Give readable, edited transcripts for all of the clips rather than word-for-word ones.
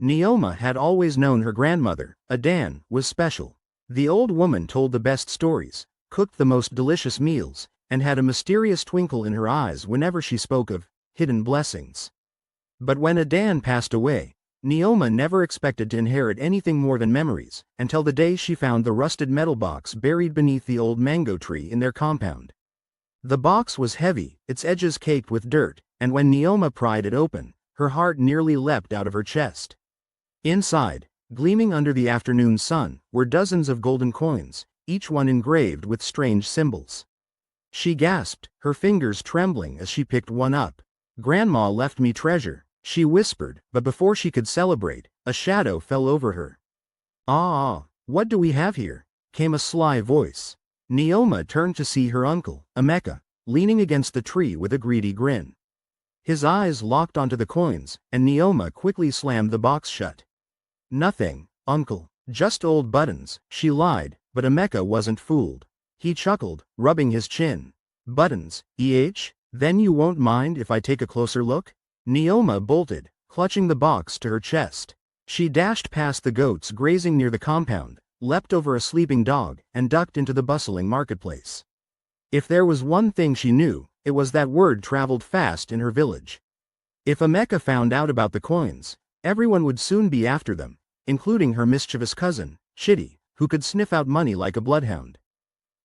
Nneoma had always known her grandmother, Adan, was special. The old woman told the best stories, cooked the most delicious meals, and had a mysterious twinkle in her eyes whenever she spoke of hidden blessings. But when Adan passed away, Nneoma never expected to inherit anything more than memories, until the day she found the rusted metal box buried beneath the old mango tree in their compound. The box was heavy, its edges caked with dirt, and when Nneoma pried it open, her heart nearly leapt out of her chest. Inside, gleaming under the afternoon sun, were dozens of golden coins, each one engraved with strange symbols. She gasped, her fingers trembling as she picked one up. "Grandma left me treasure," she whispered, but before she could celebrate, a shadow fell over her. "Ah, what do we have here?" came a sly voice. Nneoma turned to see her uncle, Emeka, leaning against the tree with a greedy grin. His eyes locked onto the coins, and Nneoma quickly slammed the box shut. "Nothing, uncle, just old buttons," she lied, but Emeka wasn't fooled. He chuckled, rubbing his chin. "Buttons, Then you won't mind if I take a closer look?" Nneoma bolted, clutching the box to her chest. She dashed past the goats grazing near the compound, leapt over a sleeping dog, and ducked into the bustling marketplace. If there was one thing she knew, it was that word traveled fast in her village. If Emeka found out about the coins, everyone would soon be after them, including her mischievous cousin, Chitty, who could sniff out money like a bloodhound.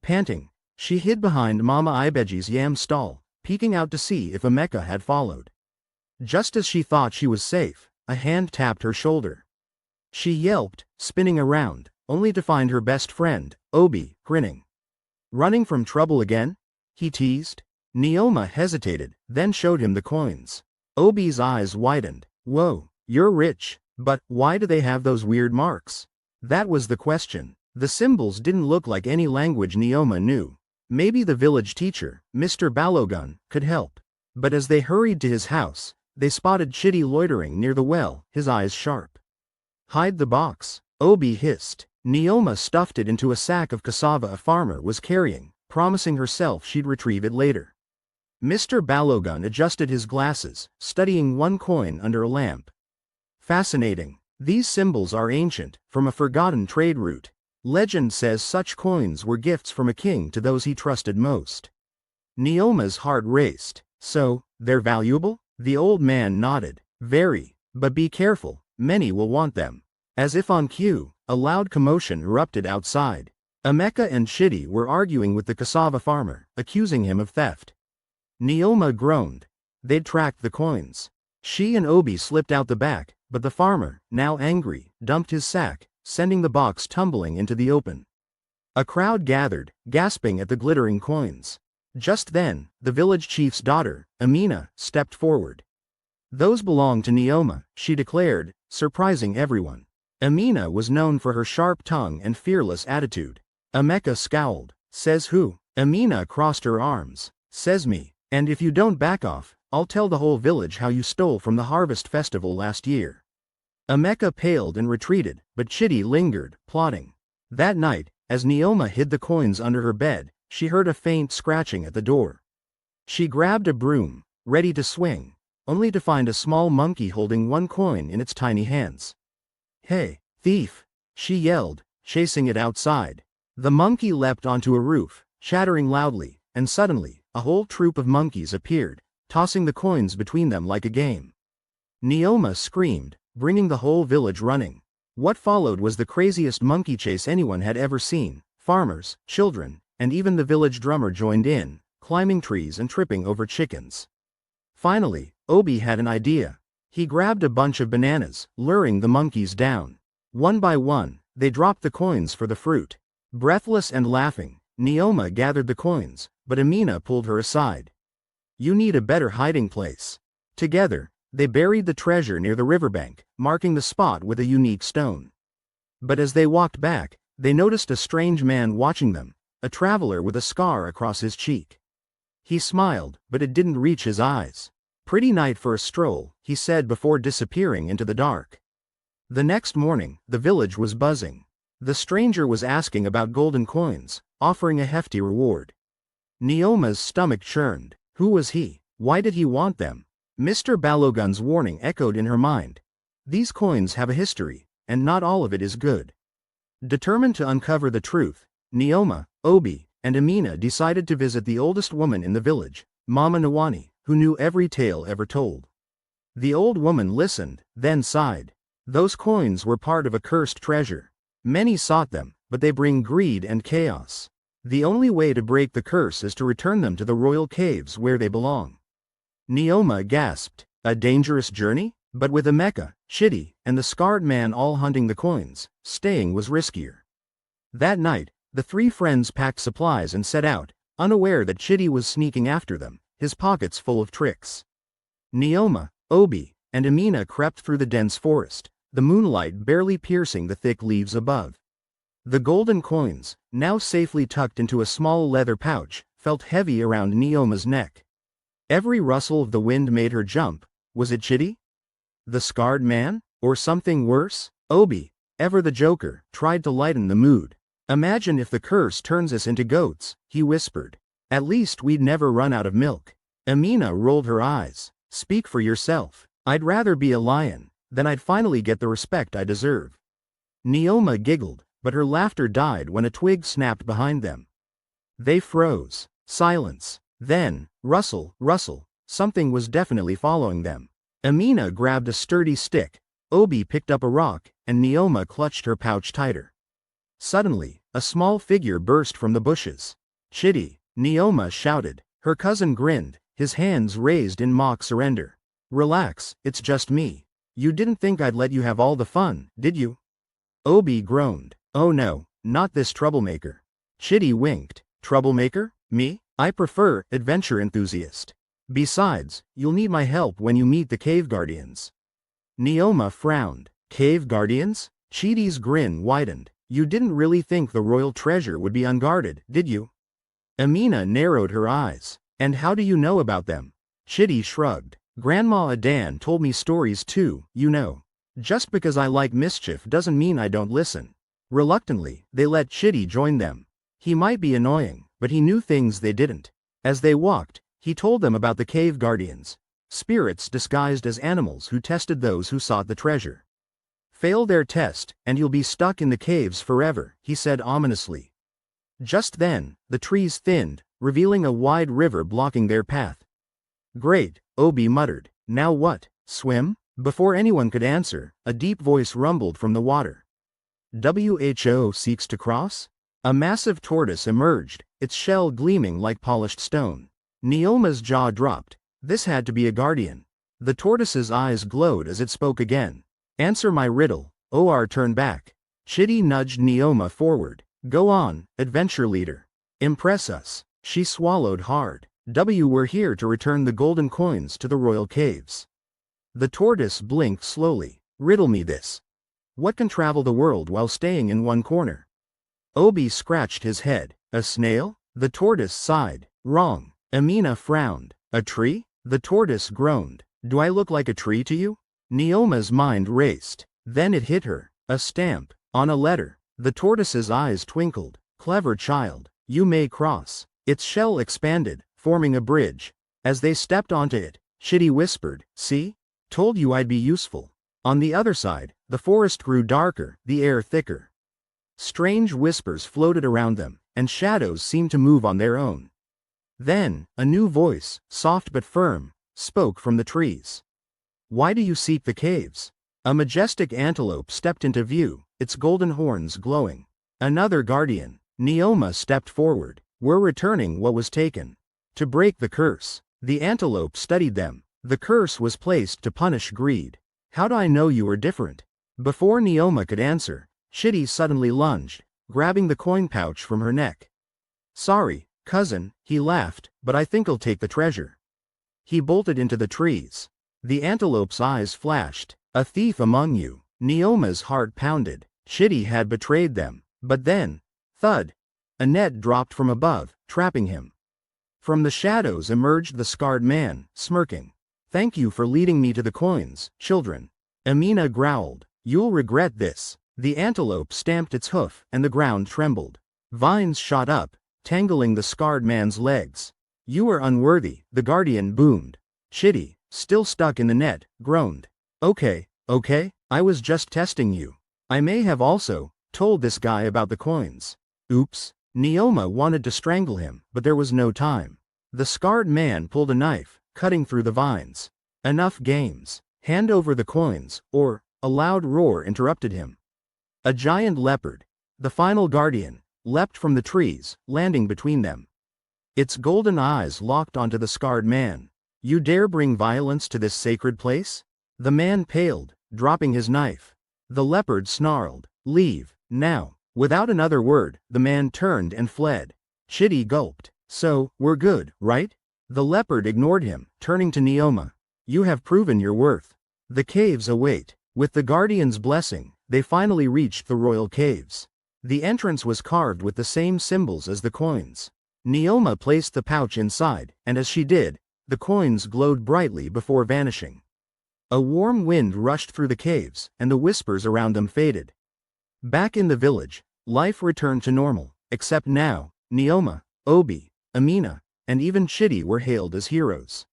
Panting, she hid behind Mama Ibeji's yam stall, peeking out to see if Emeka had followed. Just as she thought she was safe, a hand tapped her shoulder. She yelped, spinning around, only to find her best friend, Obi, grinning. "Running from trouble again?" he teased. Nneoma hesitated, then showed him the coins. Obi's eyes widened. "Whoa, you're rich, but why do they have those weird marks?" That was the question. The symbols didn't look like any language Nneoma knew. Maybe the village teacher, Mr. Balogun, could help. But as they hurried to his house, they spotted Chitty loitering near the well, his eyes sharp. "Hide the box," Obi hissed. Nneoma stuffed it into a sack of cassava a farmer was carrying, promising herself she'd retrieve it later. Mr. Balogun adjusted his glasses, studying one coin under a lamp. "Fascinating. These symbols are ancient, from a forgotten trade route. Legend says such coins were gifts from a king to those he trusted most." Nneoma's heart raced. "So, they're valuable?" The old man nodded. "Very. But be careful, many will want them." As if on cue, a loud commotion erupted outside. Emeka and Chitty were arguing with the cassava farmer, accusing him of theft. Nneoma groaned. They'd tracked the coins. She and Obi slipped out the back, but the farmer, now angry, dumped his sack, sending the box tumbling into the open. A crowd gathered, gasping at the glittering coins. Just then, the village chief's daughter, Amina, stepped forward. "Those belong to Nneoma," she declared, surprising everyone. Amina was known for her sharp tongue and fearless attitude. Emeka scowled. "Says who?" Amina crossed her arms. "Says me. And if you don't back off, I'll tell the whole village how you stole from the harvest festival last year." Emeka paled and retreated, but Chitty lingered, plotting. That night, as Nneoma hid the coins under her bed, she heard a faint scratching at the door. She grabbed a broom, ready to swing, only to find a small monkey holding one coin in its tiny hands. "Hey, thief!" she yelled, chasing it outside. The monkey leapt onto a roof, chattering loudly, and suddenly, a whole troop of monkeys appeared, tossing the coins between them like a game. Nneoma screamed, bringing the whole village running. What followed was the craziest monkey chase anyone had ever seen. Farmers, children, and even the village drummer joined in, climbing trees and tripping over chickens. Finally, Obi had an idea. He grabbed a bunch of bananas, luring the monkeys down. One by one, they dropped the coins for the fruit. Breathless and laughing, Nneoma gathered the coins, but Amina pulled her aside. "You need a better hiding place." Together, they buried the treasure near the riverbank, marking the spot with a unique stone. But as they walked back, they noticed a strange man watching them, a traveler with a scar across his cheek. He smiled, but it didn't reach his eyes. "Pretty night for a stroll," he said before disappearing into the dark. The next morning, the village was buzzing. The stranger was asking about golden coins, offering a hefty reward. Nneoma's stomach churned. Who was he? Why did he want them? Mr. Balogun's warning echoed in her mind. These coins have a history, and not all of it is good. Determined to uncover the truth, Nneoma, Obi, and Amina decided to visit the oldest woman in the village, Mama Nwani, who knew every tale ever told. The old woman listened, then sighed. Those coins were part of a cursed treasure. Many sought them, but they bring greed and chaos. The only way to break the curse is to return them to the royal caves where they belong. Nneoma gasped, a dangerous journey? But with Emeka, Chidi, and the scarred man all hunting the coins, staying was riskier. That night, the three friends packed supplies and set out, unaware that Chidi was sneaking after them, his pockets full of tricks. Nneoma, Obi, and Amina crept through the dense forest, the moonlight barely piercing the thick leaves above. The golden coins, now safely tucked into a small leather pouch, felt heavy around Nneoma's neck. Every rustle of the wind made her jump. Was it Chidi? The scarred man? Or something worse? Obi, ever the joker, tried to lighten the mood. Imagine if the curse turns us into goats, he whispered. At least we'd never run out of milk. Amina rolled her eyes. Speak for yourself. I'd rather be a lion, then I'd finally get the respect I deserve. Nneoma giggled, but her laughter died when a twig snapped behind them. They froze. Silence. Then, rustle, rustle, something was definitely following them. Amina grabbed a sturdy stick, Obi picked up a rock, and Nneoma clutched her pouch tighter. Suddenly, a small figure burst from the bushes. Chidi, Nneoma shouted. Her cousin grinned, his hands raised in mock surrender. Relax, it's just me. You didn't think I'd let you have all the fun, did you? Obi groaned. Oh no, not this troublemaker. Chidi winked. Troublemaker? Me? I prefer adventure enthusiast. Besides, you'll need my help when you meet the cave guardians. Nneoma frowned. Cave guardians? Chidi's grin widened. You didn't really think the royal treasure would be unguarded, did you? Amina narrowed her eyes. And how do you know about them? Chidi shrugged. Grandma Adan told me stories too, you know. Just because I like mischief doesn't mean I don't listen. Reluctantly, they let Chidi join them. He might be annoying, but he knew things they didn't. As they walked, he told them about the cave guardians, spirits disguised as animals who tested those who sought the treasure. Fail their test, and you'll be stuck in the caves forever, he said ominously. Just then, the trees thinned, revealing a wide river blocking their path. Great, Obi muttered. Now what? Swim? Before anyone could answer, a deep voice rumbled from the water. Who seeks to cross? A massive tortoise emerged, its shell gleaming like polished stone. Nneoma's jaw dropped. This had to be a guardian. The tortoise's eyes glowed as it spoke again. Answer my riddle. Or turn back. Chidi nudged Nneoma forward. Go on, adventure leader. Impress us. She swallowed hard. We're here to return the golden coins to the royal caves. The tortoise blinked slowly. Riddle me this. What can travel the world while staying in one corner? Obi scratched his head. A snail? The tortoise sighed. Wrong. Amina frowned. A tree? The tortoise groaned. Do I look like a tree to you? Nneoma's mind raced. Then it hit her. A stamp. On a letter. The tortoise's eyes twinkled. Clever child. You may cross. Its shell expanded, forming a bridge. As they stepped onto it, Chidi whispered, See? Told you I'd be useful. On the other side, the forest grew darker, the air thicker. Strange whispers floated around them, and shadows seemed to move on their own. Then, a new voice, soft but firm, spoke from the trees. Why do you seek the caves? A majestic antelope stepped into view, its golden horns glowing. Another guardian. Nneoma stepped forward. We're returning what was taken. To break the curse. The antelope studied them. The curse was placed to punish greed. How do I know you are different? Before Nneoma could answer, Chidi suddenly lunged, grabbing the coin pouch from her neck. Sorry, cousin, he laughed, but I think I'll take the treasure. He bolted into the trees. The antelope's eyes flashed. A thief among you. Nneoma's heart pounded. Chidi had betrayed them. But then, thud. A net dropped from above, trapping him. From the shadows emerged the scarred man, smirking. Thank you for leading me to the coins, children. Amina growled. You'll regret this. The antelope stamped its hoof, and the ground trembled. Vines shot up, tangling the scarred man's legs. You are unworthy, the guardian boomed. Chidi, still stuck in the net, groaned. Okay, Okay, I was just testing you. I may have also told this guy about the coins. Oops. Nneoma wanted to strangle him, but there was no time. The scarred man pulled a knife, cutting through the vines. Enough games. Hand over the coins, or, a loud roar interrupted him. A giant leopard, the final guardian, leapt from the trees, landing between them. Its golden eyes locked onto the scarred man. You dare bring violence to this sacred place? The man paled, dropping his knife. The leopard snarled, "Leave, now." Without another word, the man turned and fled. Chitty gulped. So, we're good, right? The leopard ignored him, turning to Nneoma. You have proven your worth. The caves await. With the guardian's blessing, they finally reached the royal caves. The entrance was carved with the same symbols as the coins. Nneoma placed the pouch inside, and as she did, the coins glowed brightly before vanishing. A warm wind rushed through the caves, and the whispers around them faded. Back in the village, life returned to normal, except now, Nneoma, Obi, Amina, and even Chitty were hailed as heroes.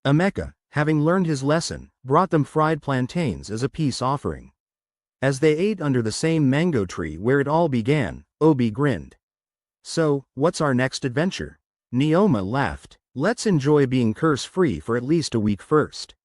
Emeka, having learned his lesson, brought them fried plantains as a peace offering. As they ate under the same mango tree where it all began, Obi grinned. So, what's our next adventure? Nneoma laughed. Let's enjoy being curse-free for at least a week first.